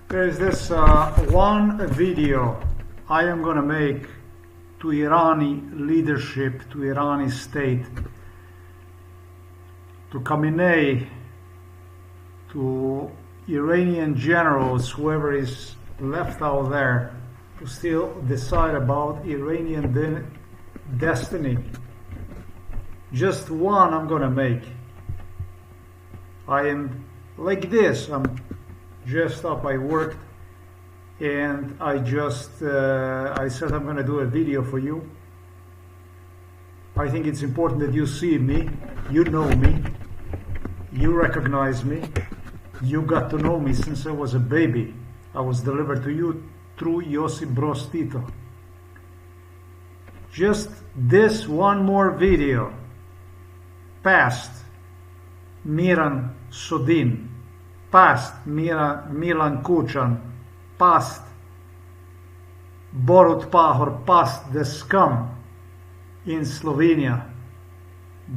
There is this one video I am going to make to Irani leadership, to Irani state, to Khamenei, to Iranian generals, whoever is left out there, to still decide about Iranian destiny. Just one I'm going to make. I am like this. I'm dressed up. I worked, and I said I'm going to do a video for you. I think it's important that you see me, you know me, you recognize me, you got to know me since I was a baby. I was delivered to you through Josip Broz Tito. Just this one more video. Past Miran Sodin, past Milan Kuchan, past Borut Pahor, past the scum in Slovenia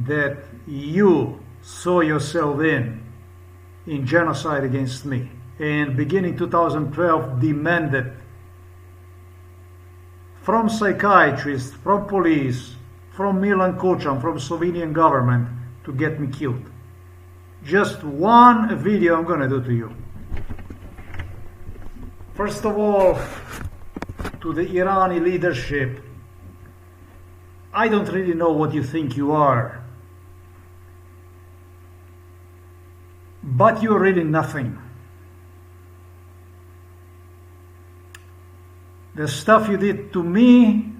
that you saw yourself in genocide against me, and beginning 2012 demanded from psychiatrists, from police, from Milan Kuchan, from Slovenian government to get me killed. Just one video I'm going to do to you. First of all, to the Irani leadership, I don't really know what you think you are, but you're really nothing. The stuff you did to me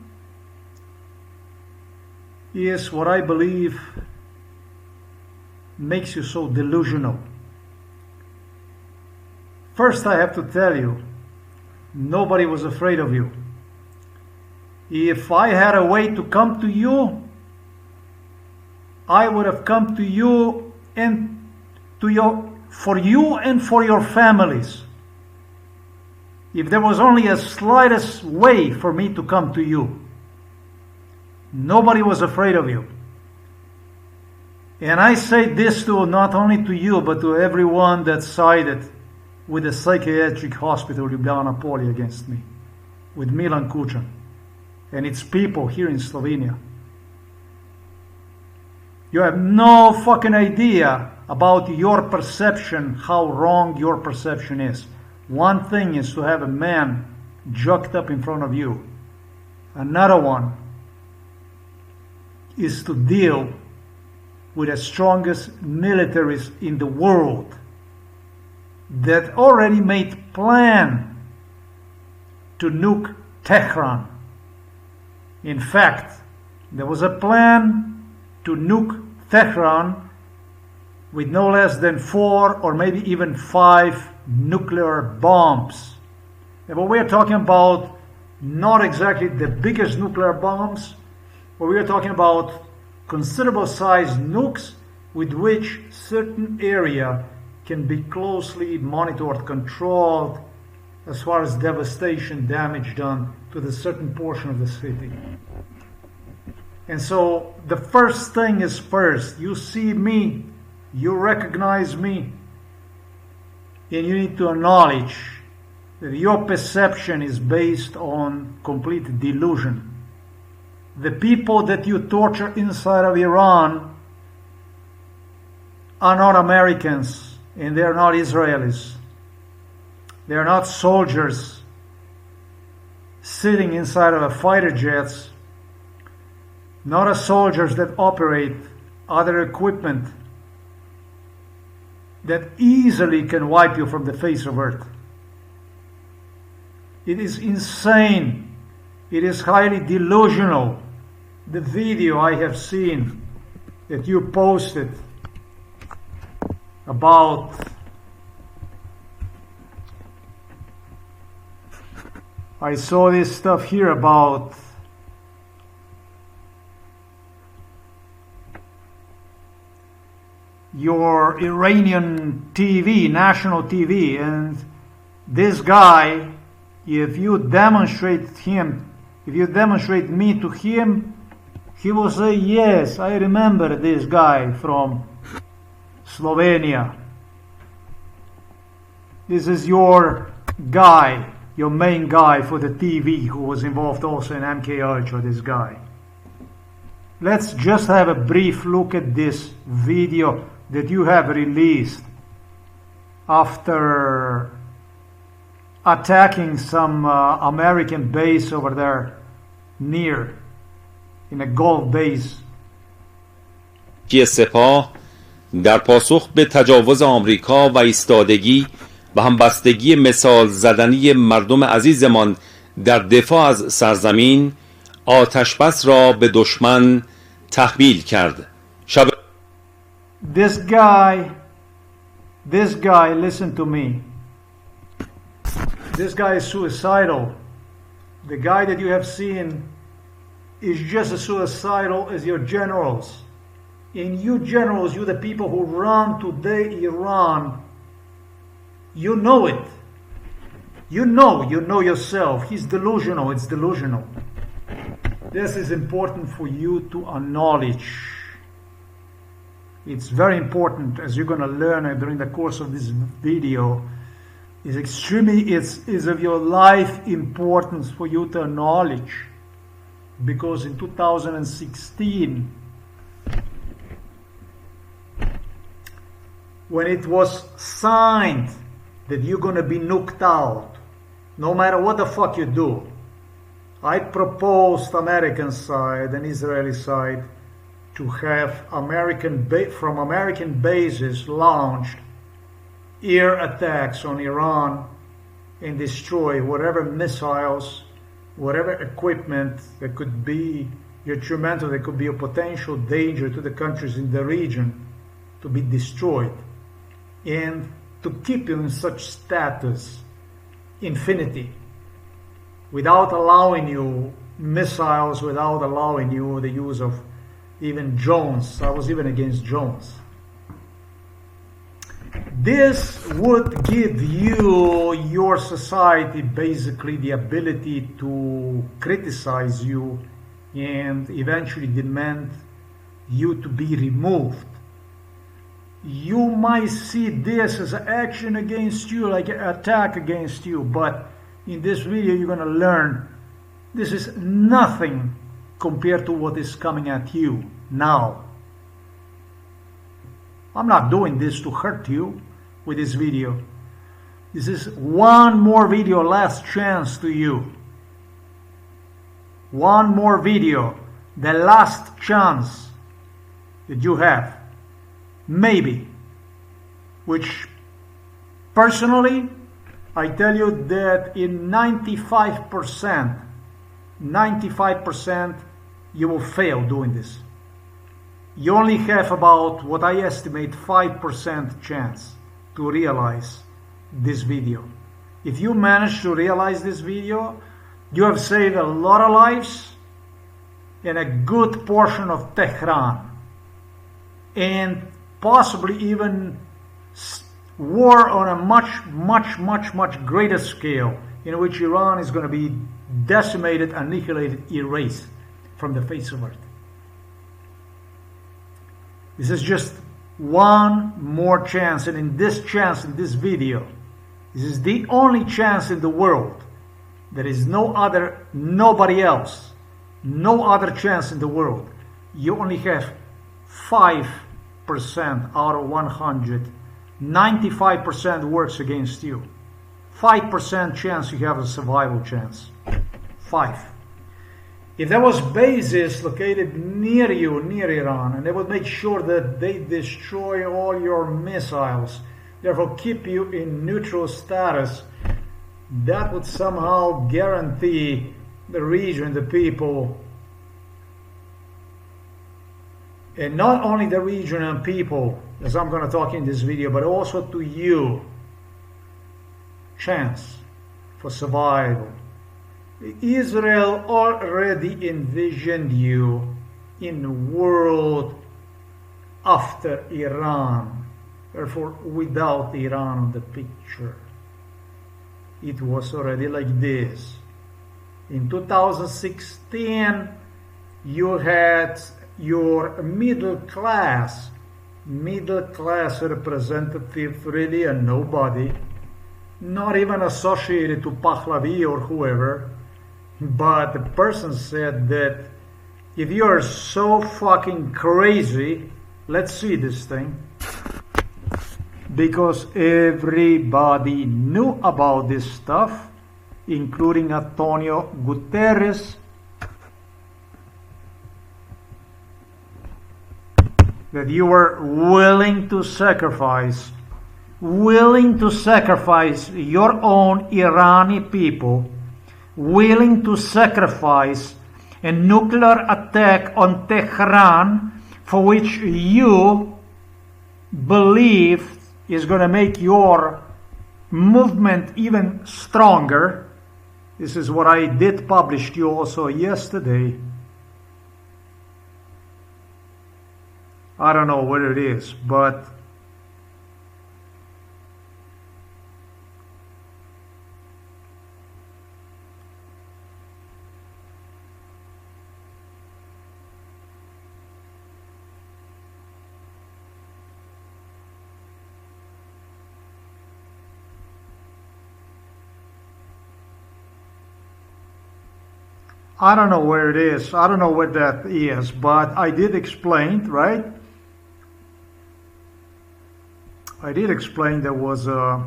is what I believe makes you so delusional. First, I have to tell you, nobody was afraid of you. If I had a way to come to you, I would have come to you and for you and for your families. If there was only a slightest way for me to come to you, nobody was afraid of you. And I say this to not only to you, but to everyone that sided with the psychiatric hospital Ljubljana Polje against me, with Milan Kuchan and its people here in Slovenia. You have no fucking idea about your perception, how wrong your perception is. One thing is to have a man jacked up in front of you. Another one is to deal with the strongest militaries in the world that already made plan to nuke Tehran. In fact, there was a plan to nuke Tehran with no less than 4 or maybe even 5 nuclear bombs. And what we are talking about, not exactly the biggest nuclear bombs, but we are talking about considerable sized nukes with which certain area can be closely monitored, controlled as far as devastation, damage done to the certain portion of the city. And so the first thing is first, you see me, you recognize me, and you need to acknowledge that your perception is based on complete delusion. The people that you torture inside of Iran are not Americans, and they are not Israelis. They are not soldiers sitting inside of a fighter jets, not a soldiers that operate other equipment that easily can wipe you from the face of earth. It is insane. It is highly delusional. The video I have seen that you posted about I saw this stuff here about your Iranian TV, national TV, and this guy, if you demonstrate me to him, he will say, yes, I remember this guy from Slovenia. This is your guy, your main guy for the TV, who was involved also in MK Ultra, this guy. Let's just have a brief look at this video that you have released after attacking some American base over there near, in a Gulf base. سپاه در پاسخ به تجاوز آمریکا و ایستادگی و همبستگی مثال زدنی مردم عزیزمان در دفاع از سرزمین آتشبس را به دشمن تحویل کرد. This guy, listen to me. This guy is suicidal. The guy that you have seen is just as suicidal as your generals. And you generals, you the people who run today Iran, you know it. You know yourself. He's delusional. It's delusional. This is important for you to acknowledge. It's very important, as you're going to learn during the course of this video. Is of your life importance for you to acknowledge, because in 2016, when it was signed that you're going to be nuked out, no matter what the fuck you do, I proposed American side and Israeli side to have from American bases launched air attacks on Iran and destroy whatever missiles, whatever equipment that could be detrimental, that could be a potential danger to the countries in the region, to be destroyed, and to keep you in such status, infinity, without allowing you missiles, without allowing you the use of even drones. I was even against drones. This would give you, your society, basically the ability to criticize you and eventually demand you to be removed. You might see this as an action against you, like an attack against you, but in this video you're going to learn this is nothing compared to what is coming at you now. I'm not doing this to hurt you with this video. This is one more video, last chance to you. One more video, the last chance that you have. Maybe. Which, personally, I tell you that in 95%, you will fail doing this. You only have about, what I estimate, 5% chance to realize this video. If you manage to realize this video, you have saved a lot of lives and a good portion of Tehran, and possibly even war on a much greater scale, in which Iran is going to be decimated, annihilated, erased from the face of earth. This is just one more chance, and in this chance, in this video, this is the only chance in the world. There is nobody else, no other chance in the world. You only have 5% out of 100. 95% works against you. 5% chance you have a survival chance. 5. If there was bases located near you, near Iran, and they would make sure that they destroy all your missiles, therefore keep you in neutral status, that would somehow guarantee the region, the people, and not only the region and people, as I'm going to talk in this video, but also to you, chance for survival. Israel already envisioned you in the world after Iran, therefore without Iran on the picture. It was already like this. In 2016, you had your middle class representative, really a nobody, not even associated to Pahlavi or whoever, but the person said that if you are so fucking crazy, let's see this thing, because everybody knew about this stuff, including Antonio Guterres, that you were willing to sacrifice your own Irani people, willing to sacrifice a nuclear attack on Tehran, for which you believe is going to make your movement even stronger. This is what I did publish to you also yesterday. I don't know what it is, but I don't know where it is. I don't know what that is, but I did explain, right? I did explain there was a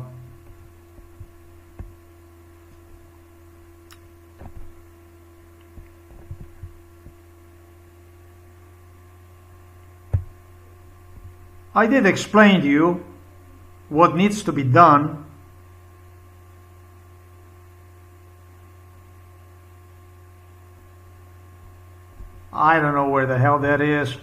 I did explain to you what needs to be done. I don't know where the hell that is,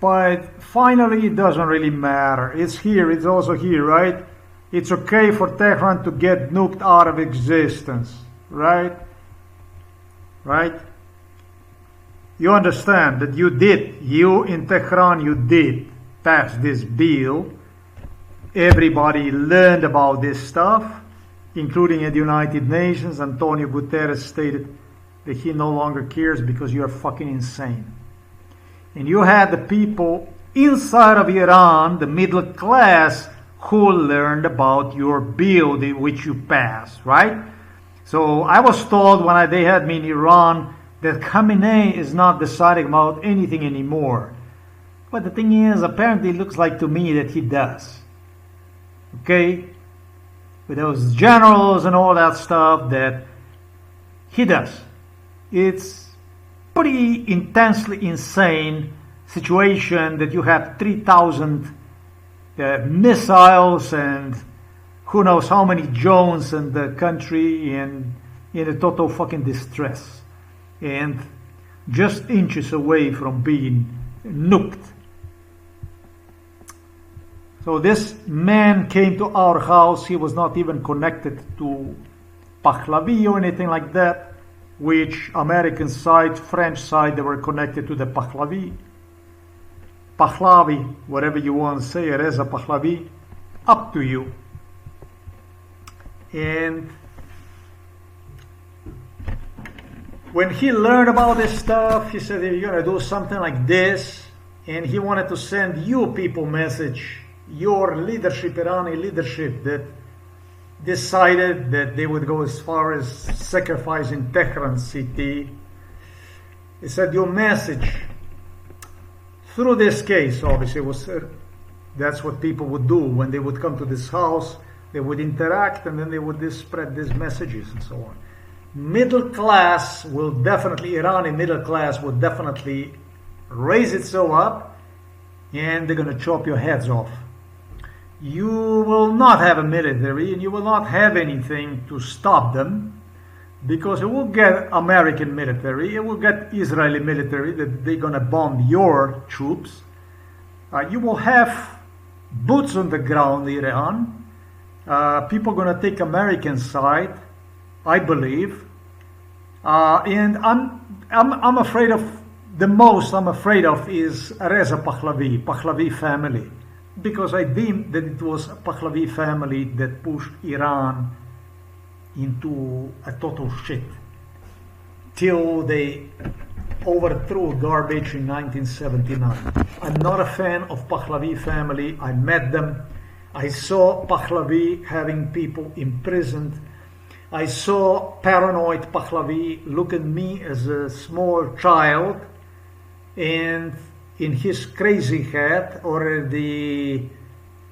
but finally it doesn't really matter. It's here, it's also here, right? It's okay for Tehran to get nuked out of existence, right? Right? You understand that you in Tehran, you did pass this bill. Everybody learned about this stuff, including at the United Nations. Antonio Guterres stated that he no longer cares because you are fucking insane. And you had the people inside of Iran, the middle class, who learned about your bill which you passed, right? So I was told when they had me in Iran that Khamenei is not deciding about anything anymore. But the thing is, apparently it looks like to me that he does. Okay? With those generals and all that stuff, that he does. It's pretty intensely insane situation that you have 3,000 missiles and who knows how many drones in the country in a total fucking distress and just inches away from being nuked. So this man came to our house. He was not even connected to Pahlavi or anything like that. Which American side, French side, they were connected to the Pahlavi. Pahlavi, whatever you want to say, Reza Pahlavi, up to you. And when he learned about this stuff, he said, you're going to do something like this. And he wanted to send you people message, your leadership, Iranian leadership, that decided that they would go as far as sacrificing Tehran city. He said your message through this case, obviously, was that's what people would do when they would come to this house. They would interact and then they would spread these messages and so on. Middle class will definitely, Iranian middle class will definitely raise itself up and they're going to chop your heads off. You will not have a military and you will not have anything to stop them because it will get American military, it will get Israeli military that they're going to bomb your troops. You will have boots on the ground in Iran. People are going to take American side, I believe. And I'm afraid of, the most I'm afraid of is Reza Pahlavi family. Because I deemed that it was a Pahlavi family that pushed Iran into a total shit till they overthrew garbage in 1979. I'm not a fan of Pahlavi family. I met them. I saw Pahlavi having people imprisoned. I saw paranoid Pahlavi look at me as a small child, and in his crazy head already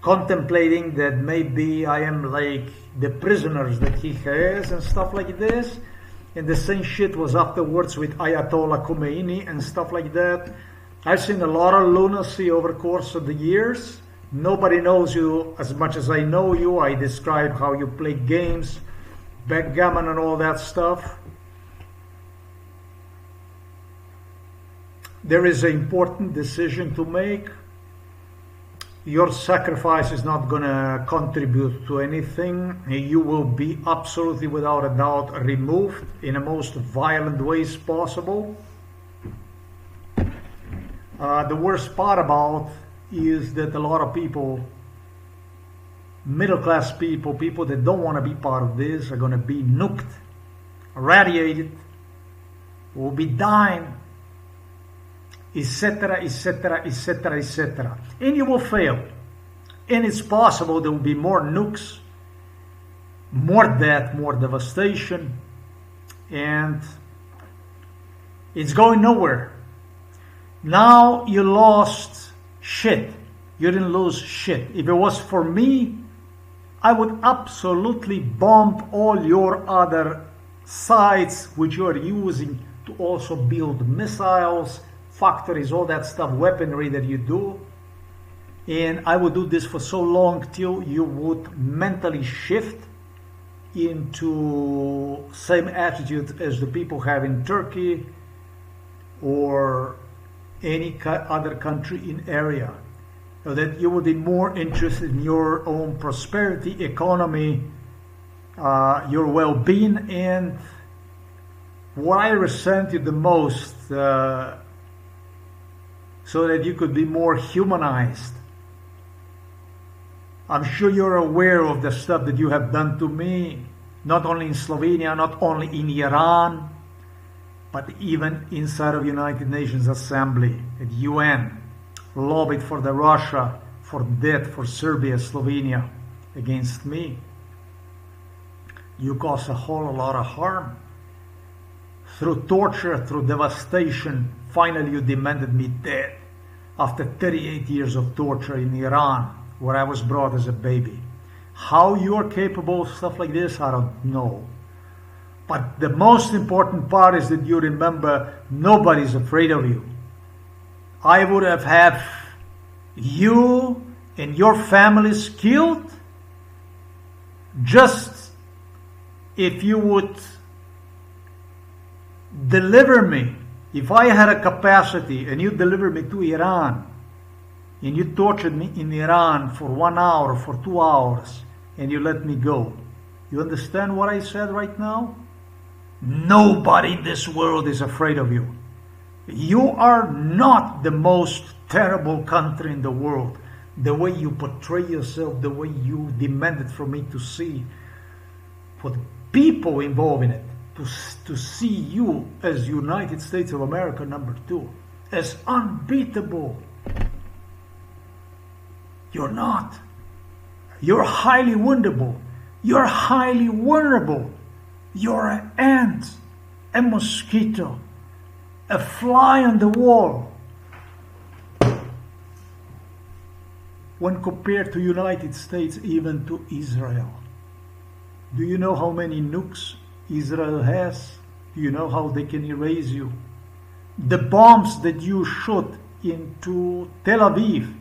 contemplating that maybe I am like the prisoners that he has and stuff like this. And the same shit was afterwards with Ayatollah Khomeini and stuff like that. I've seen a lot of lunacy over the course of the years. Nobody knows you as much as I know you. I describe how you play games, backgammon and all that stuff. There is an important decision to make. Your sacrifice is not going to contribute to anything. You will be absolutely, without a doubt, removed in the most violent ways possible. The worst part about is that a lot of people, middle-class people, people that don't want to be part of this, are going to be nuked, irradiated, will be dying, etc., etc., etc., etc. And you will fail. And it's possible there will be more nukes, more death, more devastation, and it's going nowhere. Now you lost shit. You didn't lose shit. If it was for me, I would absolutely bomb all your other sites which you are using to also build missiles, factories, all that stuff, weaponry that you do. And I would do this for so long till you would mentally shift into same attitude as the people have in Turkey or any other country in area. So that you would be more interested in your own prosperity, economy, your well-being, and what I resent you the most, so that you could be more humanized. I'm sure you're aware of the stuff that you have done to me, not only in Slovenia, not only in Iran, but even inside of United Nations Assembly, at UN, lobbied for the Russia, for death for Serbia, Slovenia, against me. You caused a whole lot of harm. Through torture, through devastation, finally you demanded me dead after 38 years of torture in Iran, where I was brought as a baby. How you are capable of stuff like this, I don't know. But the most important part is that you remember nobody's afraid of you. I would have had you and your families killed just if you would deliver me. If I had a capacity and you delivered me to Iran and you tortured me in Iran for 1 hour, for 2 hours, and you let me go. You understand what I said right now? Nobody in this world is afraid of you. You are not the most terrible country in the world. The way you portray yourself, the way you demanded from me to see, for the people involved in it, to see you as United States of America #2, as unbeatable. You're not. You're highly woundable. You're highly vulnerable. You're an ant, a mosquito, a fly on the wall. When compared to United States, even to Israel. Do you know how many nukes Israel has? Do you know how they can erase you? The bombs that you shoot into Tel Aviv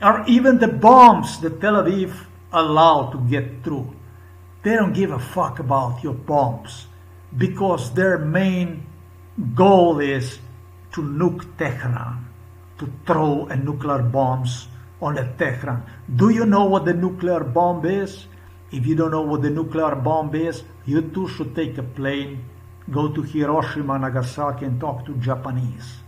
are even the bombs that Tel Aviv allowed to get through. They don't give a fuck about your bombs because their main goal is to nuke Tehran, to throw a nuclear bombs on the Tehran. Do you know what the nuclear bomb is? If you don't know what the nuclear bomb is, you too should take a plane, go to Hiroshima, Nagasaki, and talk to Japanese.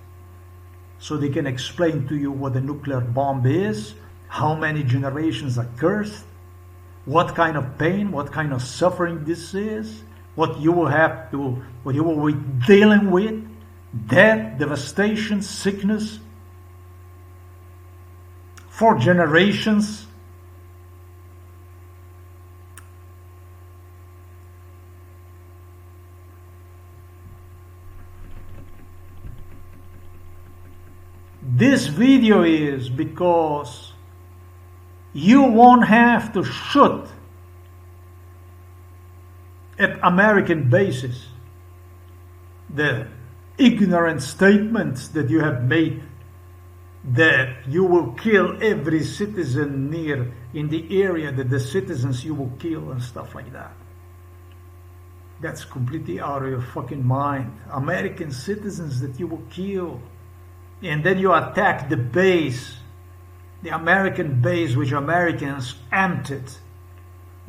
So they can explain to you what the nuclear bomb is, how many generations are cursed, what kind of pain, what kind of suffering this is, what you will be dealing with, death, devastation, sickness, for generations. this video is because you won't have to shoot at American bases the ignorant statements that you have made that you will kill every citizen near in the area, that the citizens you will kill and stuff like that. That's completely out of your fucking mind. American citizens that you will kill. And then you attack the base, the American base which Americans emptied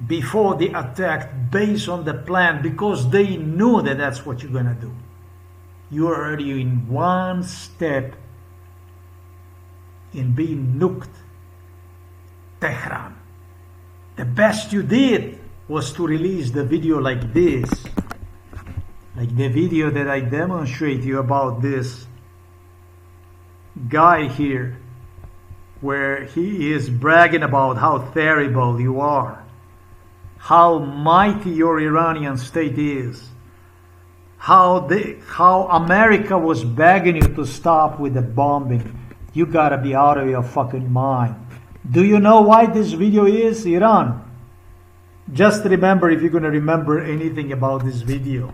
before they attacked, based on the plan, because they knew that that's what you're gonna do. You're already in one step in being nuked. Tehran. The best you did was to release the video like this, like the video that I demonstrate you about this guy here, where he is bragging about how terrible you are, how mighty your Iranian state is, how America was begging you to stop with the bombing. You gotta be out of your fucking mind. Do you know why this video is, Iran? Just remember, if you're gonna remember anything about this video,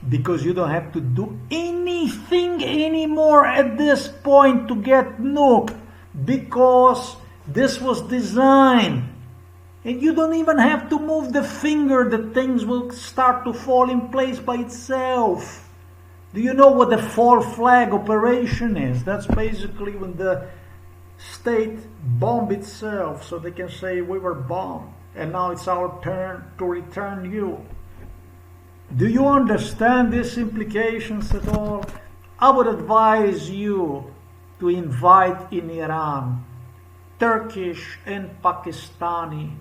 because you don't have to do anything anymore at this point to get nuked, because this was designed, and you don't even have to move the finger. The things will start to fall in place by itself. Do you know what the fall flag operation is? That's basically when the state bomb itself, so they can say we were bombed and now it's our turn to return you. Do you understand these implications at all? I would advise you to invite in Iran Turkish and Pakistani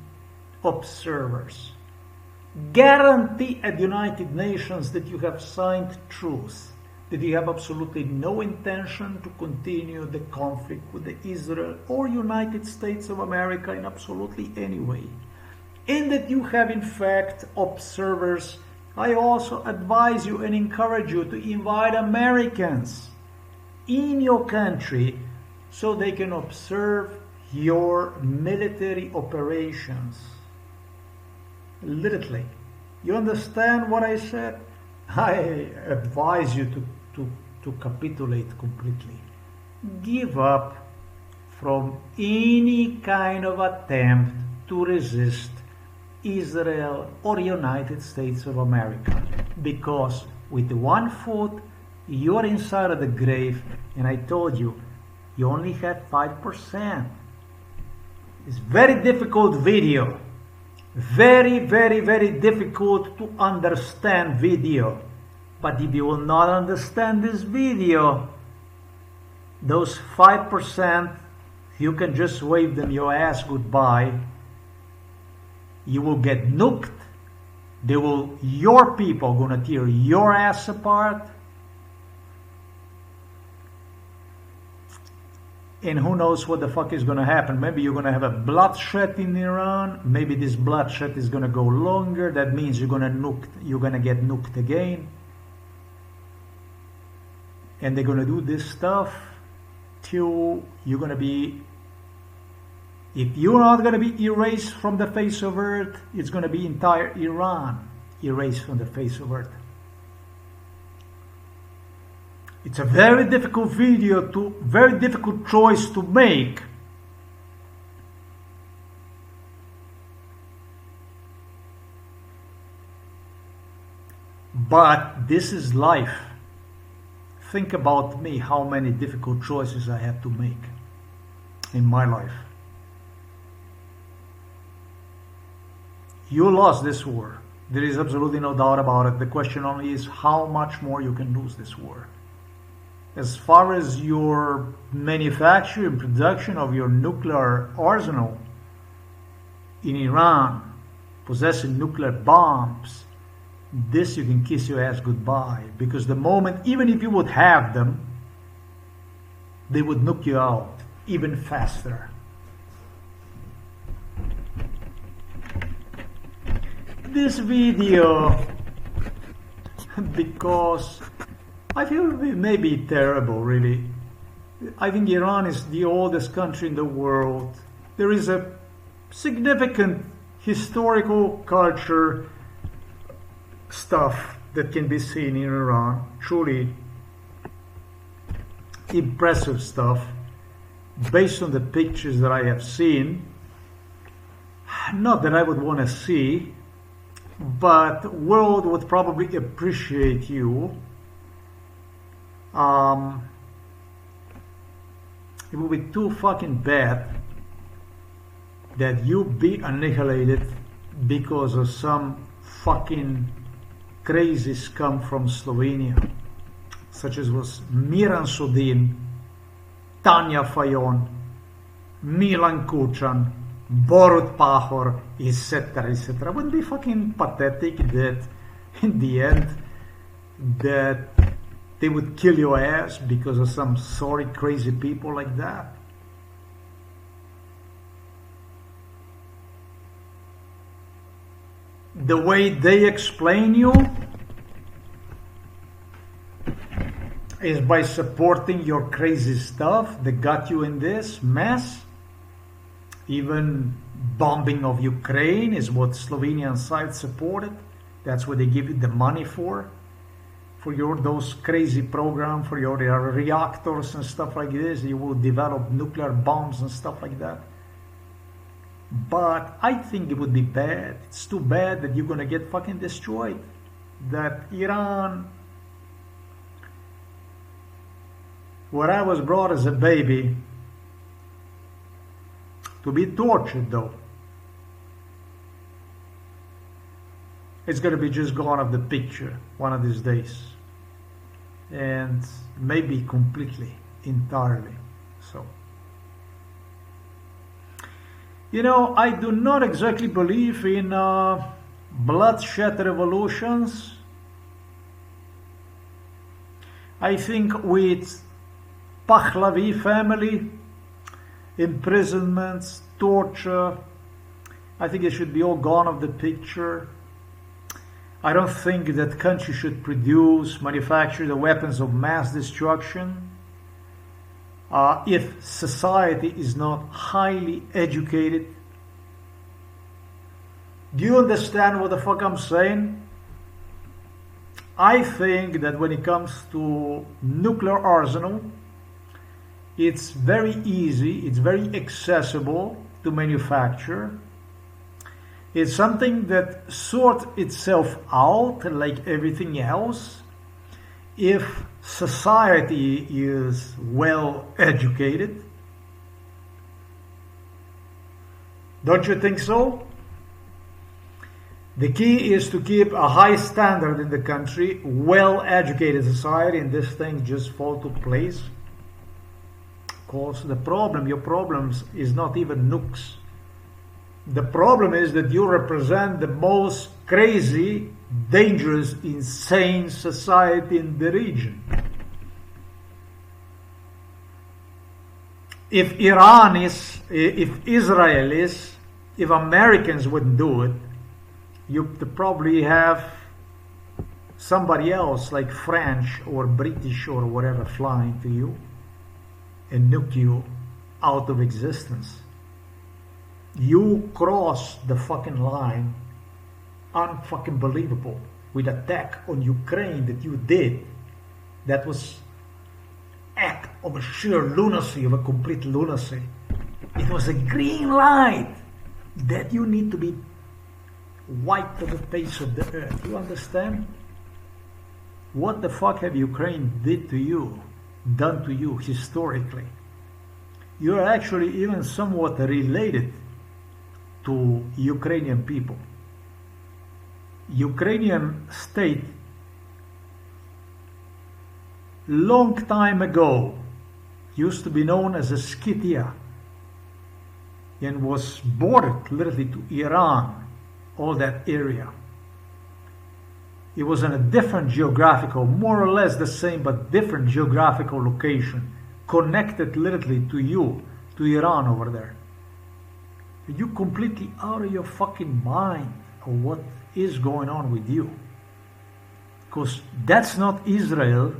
observers. Guarantee at the United Nations that you have signed truce, that you have absolutely no intention to continue the conflict with the Israel or United States of America in absolutely any way. And that you have in fact observers. I also advise you and encourage you to invite Americans in your country so they can observe your military operations. Literally. You understand what I said? I advise you to capitulate completely. Give up from any kind of attempt to resist Israel or United States of America, because with 1 foot you're inside of the grave, and I told you, you only have 5%. It's very difficult video. Very, very, very difficult to understand video. But if you will not understand this video, those 5%, you can just wave them your ass goodbye. You will get nuked. Your people gonna tear your ass apart. And who knows what the fuck is gonna happen. Maybe you're gonna have a bloodshed in Iran. Maybe this bloodshed is gonna go longer. That means you're gonna get nuked again. And they're gonna do this stuff till you're gonna be, if you're not gonna be erased from the face of earth, it's gonna be entire Iran erased from the face of earth. It's a very difficult very difficult choice to make. But this is life. Think about me, how many difficult choices I have to make in my life. You lost this war. There is absolutely no doubt about it. The question only is how much more you can lose this war. As far as your manufacture and production of your nuclear arsenal in Iran, possessing nuclear bombs, this you can kiss your ass goodbye, because the moment, even if you would have them, they would nuke you out even faster. This video, because I feel it may be terrible, really, I think Iran is the oldest country in the world. There is a significant historical culture stuff that can be seen in Iran. Truly impressive stuff based on the pictures that I have seen. Not that I would want to see, but the world would probably appreciate you. It would be too fucking bad that you be annihilated because of some fucking crazy scum from Slovenia, such as was Miran Sudin, Tanja Fajon, Milan Kučan, Borut Pahor, etc., etc. Wouldn't it be fucking pathetic that in the end that they would kill your ass because of some sorry crazy people like that? The way they explain you is by supporting your crazy stuff that got you in this mess. Even bombing of Ukraine is what Slovenian side supported. That's what they give you the money for your those crazy program, for your reactors and stuff like this. You will develop nuclear bombs and stuff like that. But I think it would be bad. It's too bad that you're gonna get fucking destroyed. That Iran, where I was brought as a baby, to be tortured though, it's gonna be just gone off the picture one of these days. And maybe completely, entirely. So, you know, I do not exactly believe in bloodshed revolutions. I think with PAHLAVI family, imprisonments, torture, I think it should be all gone off the picture. I don't think that country should manufacture the weapons of mass destruction if society is not highly educated. Do you understand what the fuck I'm saying? I think that when it comes to nuclear arsenal, it's very easy, it's very accessible to manufacture. It's something that sorts itself out like everything else if society is well educated. Don't you think so? The key is to keep a high standard in the country, well educated society, and this thing just fall to place. Of course, your problems is not even nukes. The problem is that you represent the most crazy, dangerous, insane society in the region. If Iran is, if Israel is, if Americans wouldn't do it, you probably have somebody else like French or British or whatever flying to you and nuke you out of existence. You crossed the fucking line, unfucking believable, with attack on Ukraine that you did. That was act of a sheer lunacy, of a complete lunacy. It was a green light that you need to be wiped off the face of the earth. You understand? What the fuck have Ukraine done to you historically? You're actually even somewhat related to Ukrainian people. Ukrainian state long time ago used to be known as a Scythia and was bordered literally to Iran, all that area. It was in a different geographical, more or less the same but different geographical location, connected literally to you, to Iran over there. You're completely out of your fucking mind of what is going on with you. Because that's not Israel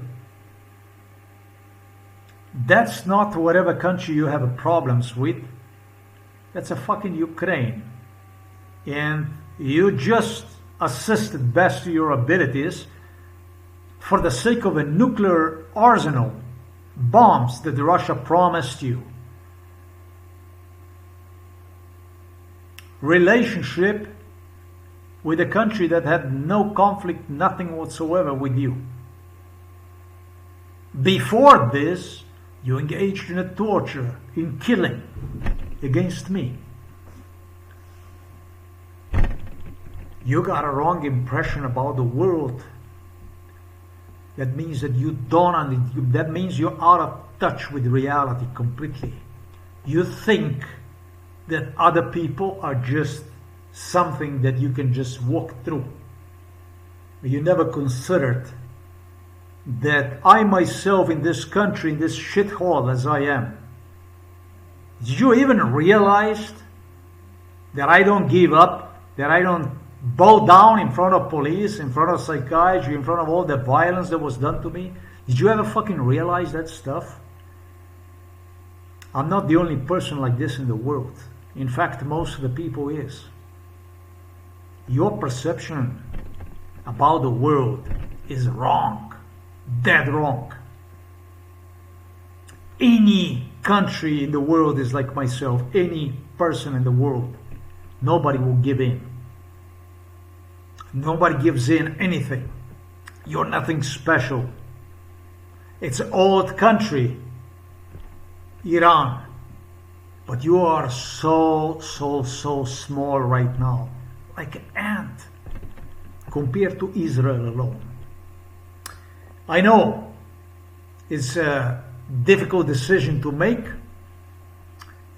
That's not whatever country you have problems with. That's a fucking Ukraine. And you just assisted best to your abilities for the sake of a nuclear arsenal, bombs that Russia promised you. Relationship with a country that had no conflict, nothing whatsoever with you. Before this, you engaged in a torture, in killing against me. You got a wrong impression about the world. That means that you don't, that means you're out of touch with reality completely. You think that other people are just something that you can just walk through. But you never considered that I myself in this country, in this shithole as I am, did you even realize that I don't give up, that I don't bow down in front of police, in front of psychiatry, in front of all the violence that was done to me? Did you ever fucking realize that stuff? I'm not the only person like this in the world. In fact, most of the people is. Your perception about the world is wrong, dead wrong. Any country in the world is like myself, any person in the world. Nobody will give in. Nobody gives in anything. You're nothing special. It's an old country, Iran. But you are so small right now. Like an ant. Compared to Israel alone. I know it's a difficult decision to make.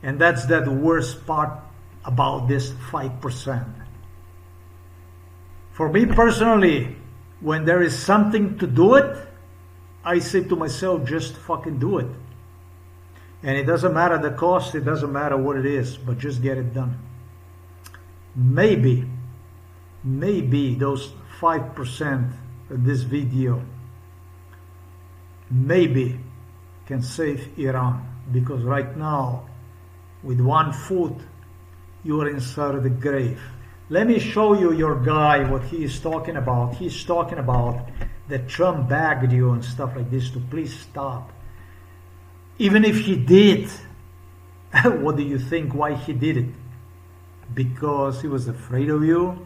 And that's the worst part about this 5%. For me personally, when there is something to do it, I say to myself, just fucking do it. And it doesn't matter the cost, it doesn't matter what it is, but just get it done. Maybe those 5% of this video, maybe can save Iran. Because right now, with 1 foot, you are inside of the grave. Let me show you your guy, what he is talking about. He's talking about that Trump bagged you and stuff like this, to please stop. Even if he did, what do you think why he did it? Because he was afraid of you?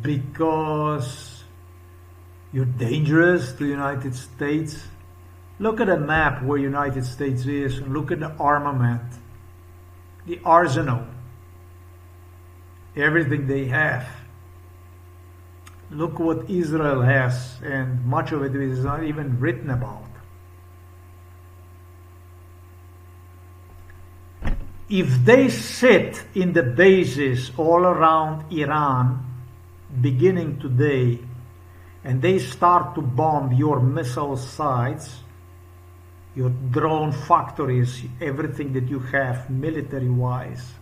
Because you're dangerous to the United States? Look at a map where United States is, and look at the armament, the arsenal, everything they have. Look what Israel has, and much of it is not even written about. If they sit in the bases all around Iran, beginning today, and they start to bomb your missile sites, your drone factories, everything that you have military-wise,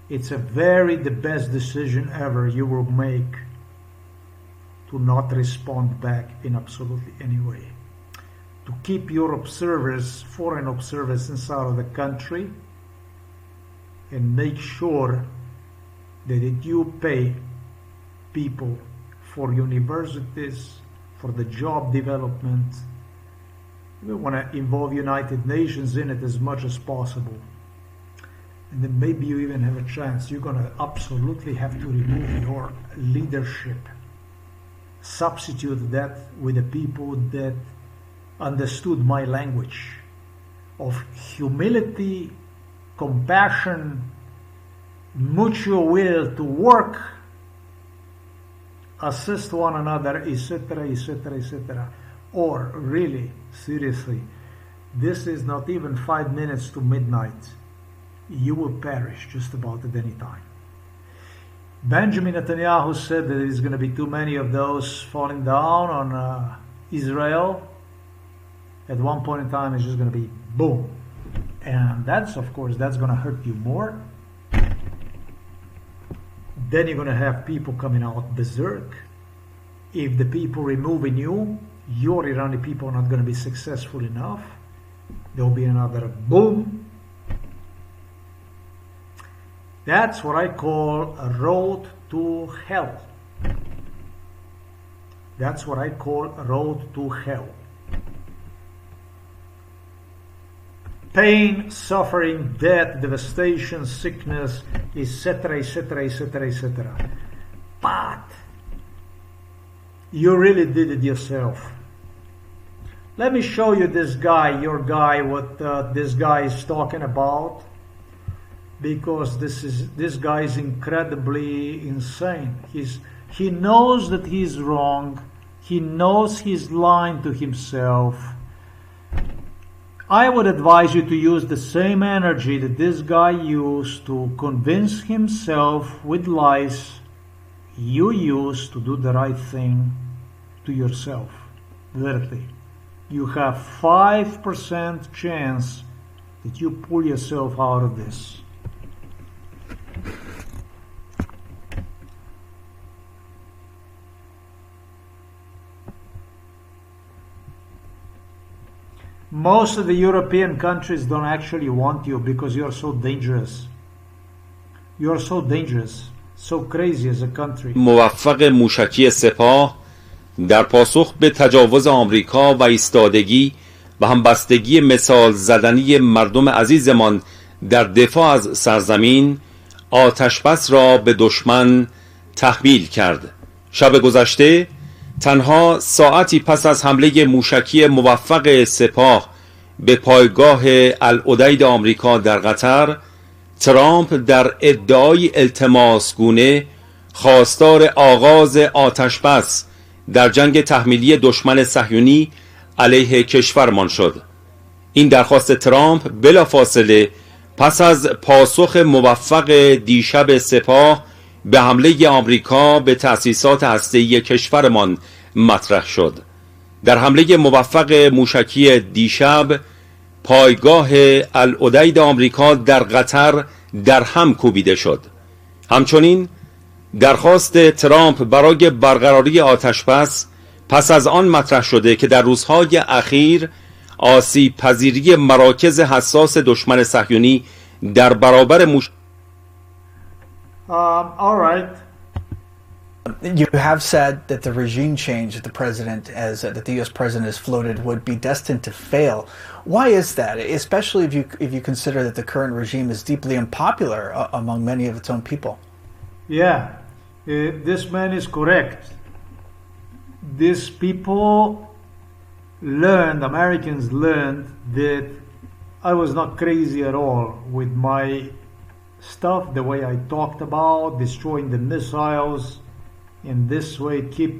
it's the best decision ever you will make to not respond back in absolutely any way. To keep your observers, foreign observers, inside of the country, and make sure that you pay people for universities, for the job development. We want to involve United Nations in it as much as possible. And then maybe you even have a chance. You're going to absolutely have to remove your leadership. Substitute that with the people that understood my language of humility, compassion, mutual will to work, assist one another, etc., etc., etc. Or really, seriously, this is not even 5 minutes to midnight. You will perish just about at any time. Benjamin Netanyahu said that there's going to be too many of those falling down on Israel. At one point in time, it's just going to be boom. And that's, of course, that's going to hurt you more. Then you're going to have people coming out berserk. If the people removing you, your Iranian people are not going to be successful enough. There'll be another boom. That's what I call a road to hell. That's what I call a road to hell. Pain, suffering, death, devastation, sickness, etc., etc., etc., etc. But you really did it yourself. Let me show you this guy, your guy, what this guy is talking about, because this guy is incredibly insane. He knows that he's wrong. He knows he's lying to himself. I would advise you to use the same energy that this guy used to convince himself with lies. You use to do the right thing to yourself. Literally. You have 5% chance that you pull yourself out of this. Most of the European countries don't actually want you because you're so dangerous. You're so dangerous, so crazy as a country. موفق موشکی سپاه در پاسخ به تجاوز آمریکا و ایستادگی و همبستگی مثال زدنی مردم عزیزمان در دفاع از سرزمین آتشبس را به دشمن تحویل کرد. شب گذشته تنها ساعتی پس از حمله موشکی موفق سپاه به پایگاه العدید آمریکا در قطر، ترامپ در ادعای التماسگونه خواستار آغاز آتشبس در جنگ تحمیلی دشمن صهیونی علیه کشورمان شد. این درخواست ترامپ بلافاصله پس از پاسخ موفق دیشب سپاه به حمله آمریکا به تأسیسات هسته‌ای کشورمان مطرح شد. در حمله موفق موشکی دیشب پایگاه العدید آمریکا در قطر در هم کوبیده شد. همچنین درخواست ترامپ برای برقراری آتشبس پس از آن مطرح شده که در روزهای اخیر آسیب پذیری مراکز حساس دشمن صهیونی در برابر all right. You have said that the regime change that that the U.S. president has floated would be destined to fail. Why is that? Especially if you consider that the current regime is deeply unpopular among many of its own people. Yeah, this man is correct. These people Americans learned that I was not crazy at all with my stuff, the way I talked about destroying the missiles, in this way keep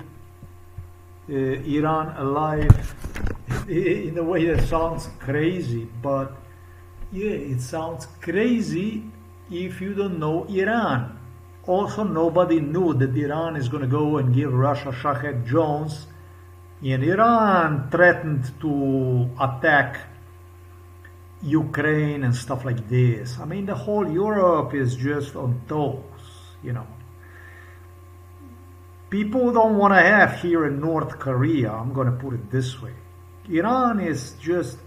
Iran alive in a way that sounds crazy, but yeah, it sounds crazy if you don't know Iran. Also, nobody knew that Iran is going to go and give Russia Shahed drones, and Iran threatened to attack Ukraine and stuff like this. I mean, the whole Europe is just on toes, you know. People don't want to have here in North Korea, I'm going to put it this way. Iran is just,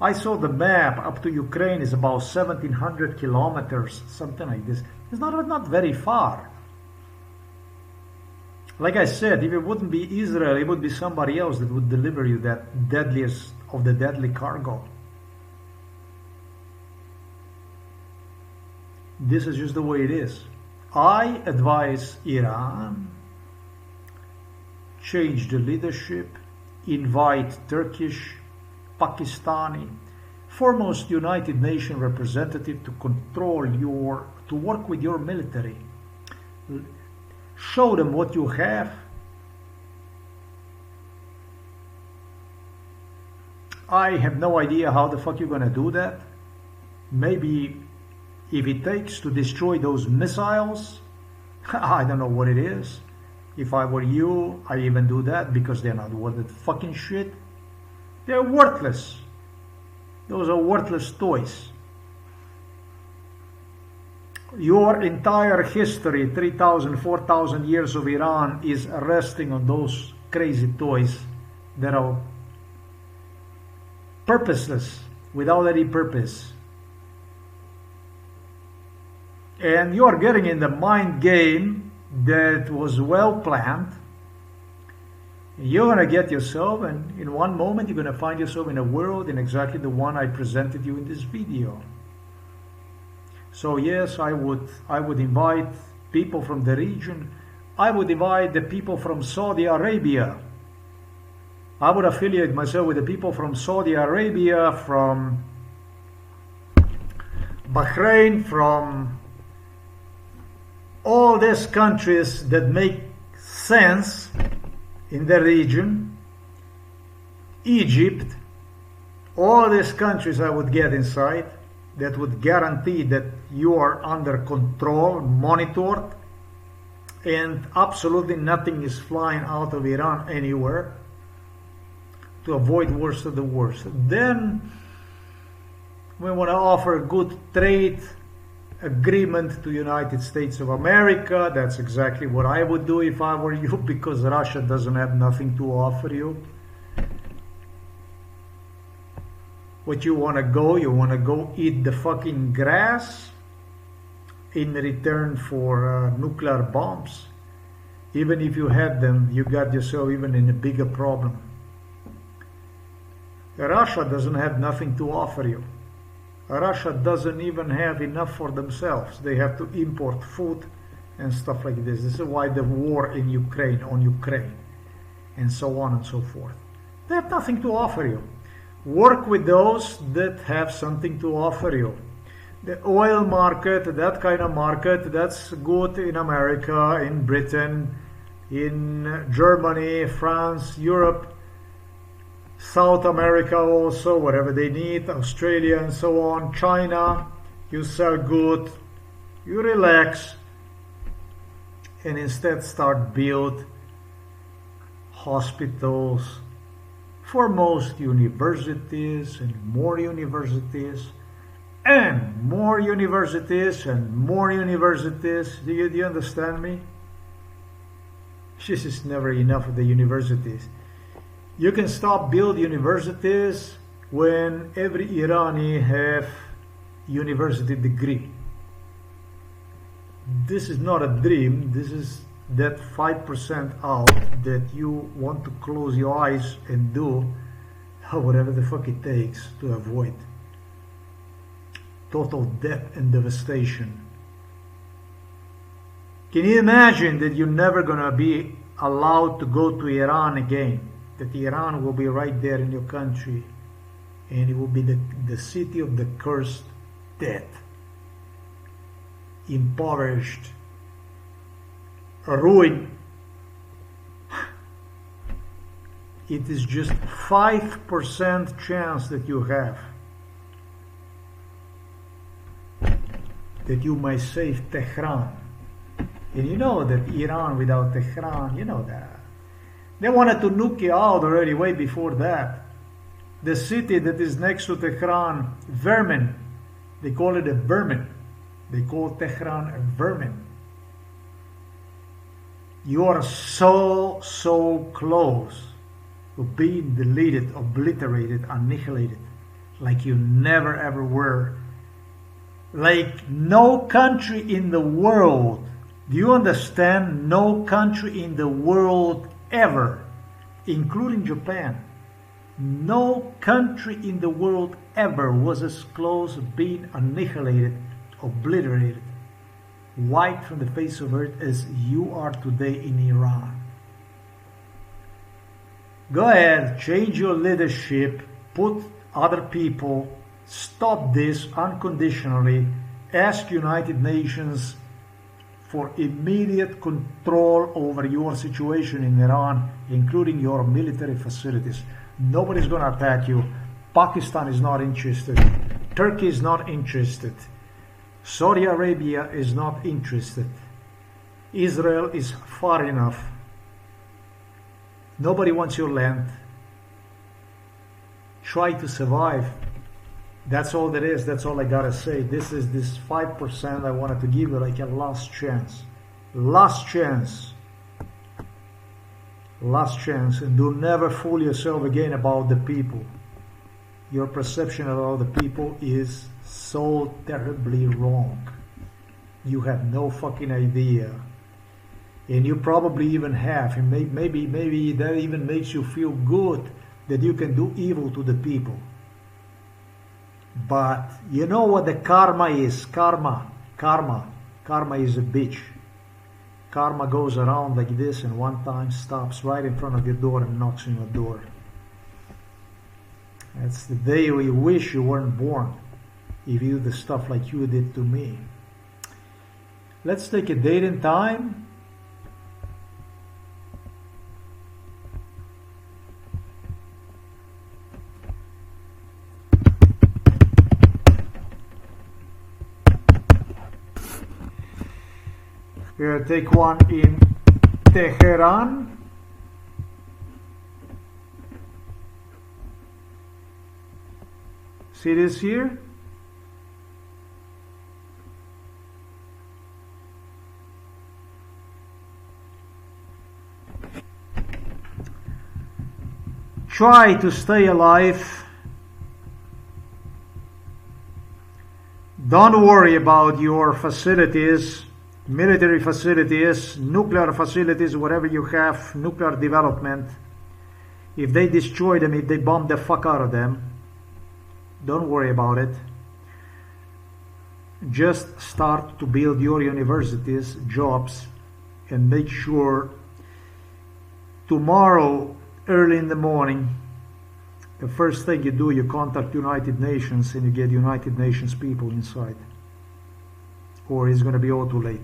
I saw the map, up to Ukraine is about 1,700 kilometers, something like this. It's not very far. Like I said, if it wouldn't be Israel, it would be somebody else that would deliver you that deadliest of the deadly cargo. This is just the way it is. I advise Iran, change the leadership, invite Turkish, Pakistani, foremost United Nations representative to control to work with your military. Show them what you have. I have no idea how the fuck you're gonna do that. Maybe if it takes to destroy those missiles, I don't know what it is. If I were you, I even do that because they're not worth the fucking shit. They're worthless. Those are worthless toys. Your entire history, 3,000, 4,000 years of Iran is resting on those crazy toys that are purposeless. without any purpose. And you are getting in the mind game that was well planned. You're going to get yourself, and in one moment you're going to find yourself in a world in exactly the one I presented you in this video. So yes, I would invite people from the region. I would invite the people from Saudi Arabia. I would affiliate myself with the people from Saudi Arabia, from Bahrain, from all these countries that make sense in the region, Egypt, all these countries I would get inside that would guarantee that you are under control, monitored, and absolutely nothing is flying out of Iran anywhere, to avoid worst of the worst. Then we want to offer a good trade agreement to United States of America. That's exactly what I would do if I were you, because Russia doesn't have nothing to offer you. What you want to go eat the fucking grass in return for nuclear bombs. Even if you had them, you got yourself even in a bigger problem. Russia doesn't have nothing to offer you. Russia doesn't even have enough for themselves. They have to import food and stuff like this. This is why the war in Ukraine, on Ukraine, and so on and so forth. They have nothing to offer you. Work with those that have something to offer you. The oil market, that kind of market, that's good in America, in Britain, in Germany, France, Europe, South America also, whatever they need, Australia and so on. China, you sell good, you relax, and instead start build hospitals for most universities and more universities and more universities and more universities. Do you understand me? This is never enough of the universities. You can stop build universities when every Irani have university degree. This is not a dream. This is that 5% out that you want to close your eyes and do whatever the fuck it takes to avoid total death and devastation. Can you imagine that you're never gonna be allowed to go to Iran again? That Iran will be right there in your country, and it will be the city of the cursed death, impoverished, ruined. It is just 5% chance that you have that you might save Tehran. And you know that Iran without Tehran, you know that. They wanted to nuke it out already way before that. The city that is next to Tehran, vermin. They call it a vermin. They call Tehran a vermin. You are so close to being deleted, obliterated, annihilated, like you never ever were. Like no country in the world, do you understand? No country in the world ever, including Japan, no country in the world ever was as close to being annihilated, obliterated, wiped from the face of earth as you are today in Iran. Go ahead, change your leadership, put other people, stop this unconditionally, ask United Nations for immediate control over your situation in Iran, including your military facilities. Nobody's going to attack you. Pakistan is not interested. Turkey is not interested. Saudi Arabia is not interested. Israel is far enough. Nobody wants your land. Try to survive. That's all there is. That's all I gotta say. This is this 5% I wanted to give you like a last chance. Last chance. Last chance. And do never fool yourself again about the people. Your perception of other people is so terribly wrong. You have no fucking idea. And you probably even have, and maybe that even makes you feel good that you can do evil to the people. But you know what the karma is? Karma is a bitch. Karma goes around like this and one time stops right in front of your door and knocks on your door. That's the day you wish you weren't born, if you do the stuff like you did to me. Let's take a date and time. We're going to take one in Tehran. See this here? Try to stay alive. Don't worry about your facilities, military facilities, nuclear facilities, whatever you have, nuclear development. If they destroy them, if they bomb the fuck out of them, don't worry about it. Just start to build your universities, jobs, and make sure tomorrow, early in the morning, the first thing you do, you contact United Nations and you get United Nations people inside. Or it's going to be all too late.